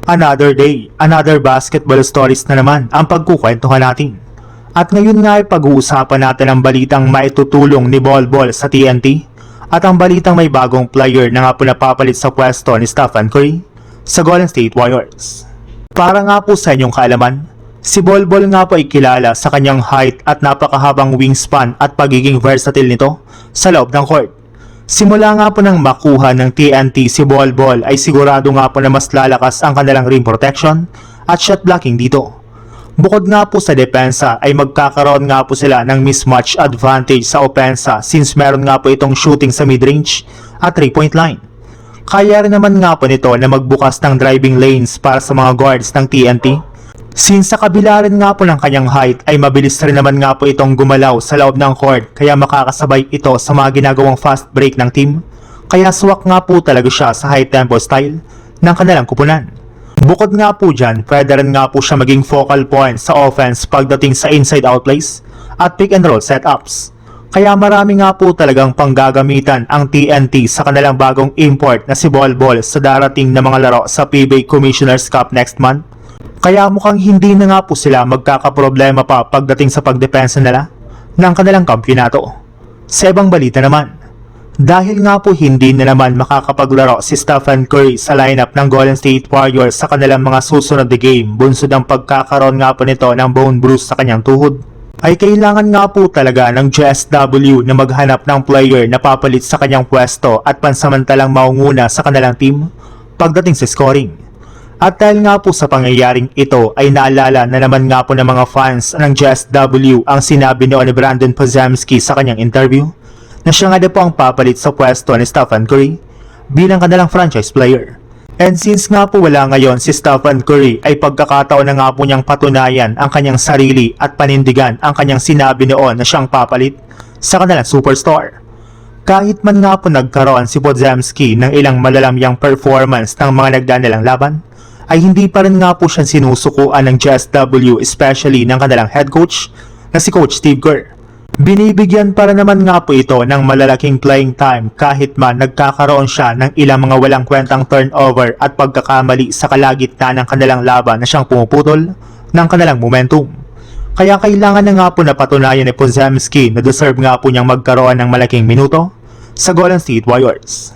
Another day, another basketball stories na naman ang pagkukwentuhan natin. At ngayon nga ay pag-uusapan natin ang balitang maitutulong ni Bol Bol sa TNT at ang balitang may bagong player na nga po napapalit sa pwesto ni Stephen Curry sa Golden State Warriors. Para nga po sa inyong kaalaman, si Bol Bol nga po ay kilala sa kanyang height at napakahabang wingspan at pagiging versatile nito sa loob ng court. Simula nga po nang makuha ng TNT si Bol Bol ay sigurado nga po na mas lalakas ang kanilang rim protection at shot blocking dito. Bukod nga po sa depensa ay magkakaroon nga po sila ng mismatch advantage sa opensa since meron nga po itong shooting sa mid-range at 3-point line. Kaya rin naman nga po nito na magbukas ng driving lanes para sa mga guards ng TNT. Since sa kabila rin nga po ng kanyang height ay mabilis rin naman nga po itong gumalaw sa loob ng court kaya makakasabay ito sa mga ginagawang fast break ng team. Kaya swak nga po talaga siya sa high tempo style ng kanilang kupunan. Bukod nga po dyan, pwede rin nga po siya maging focal point sa offense pagdating sa inside-out plays at pick-and-roll setups. Kaya marami nga po talagang panggagamitan ang TNT sa kanilang bagong import na si Bol Bol sa darating na mga laro sa PBA Commissioner's Cup next month. Kaya mukhang hindi na nga po sila magkakaproblema pa pagdating sa pagdepensa nila ng kanilang kampyonato. Sa ibang balita naman, dahil nga po hindi na naman makakapaglaro si Stephen Curry sa lineup ng Golden State Warriors sa kanilang mga susunod na game, bunsod ang pagkakaroon nga po nito ng bone bruise sa kanyang tuhod, ay kailangan nga po talaga ng JSW na maghanap ng player na papalit sa kanyang pwesto at pansamantalang maunguna sa kanilang team pagdating sa scoring. At dahil nga po sa pangyayaring ito ay naalala na naman nga po ng mga fans ng JSW ang sinabi ni Brandon Podziemski sa kanyang interview na siya nga po ang papalit sa pwesto ni Stephen Curry bilang kanilang franchise player. And since nga po wala ngayon si Stephen Curry ay pagkakataon na nga po niyang patunayan ang kanyang sarili at panindigan ang kanyang sinabi noon na siyang papalit sa kanilang superstar. Kahit man nga po nagkaroon si Podziemski ng ilang malalamyang performance ng mga nagdaan nilang laban, ay hindi pa rin nga po siya sinusukuan ng JSW especially ng kanilang head coach na si Coach Steve Kerr. Binibigyan para naman nga po ito ng malalaking playing time kahit man nagkakaroon siya ng ilang mga walang kwentang turnover at pagkakamali sa kalagitnaan ng kanilang laban na siyang pumuputol ng kanilang momentum. Kaya kailangan na nga po napatunayan ni Podziemski na deserve nga po niyang magkaroon ng malaking minuto sa Golden State Warriors.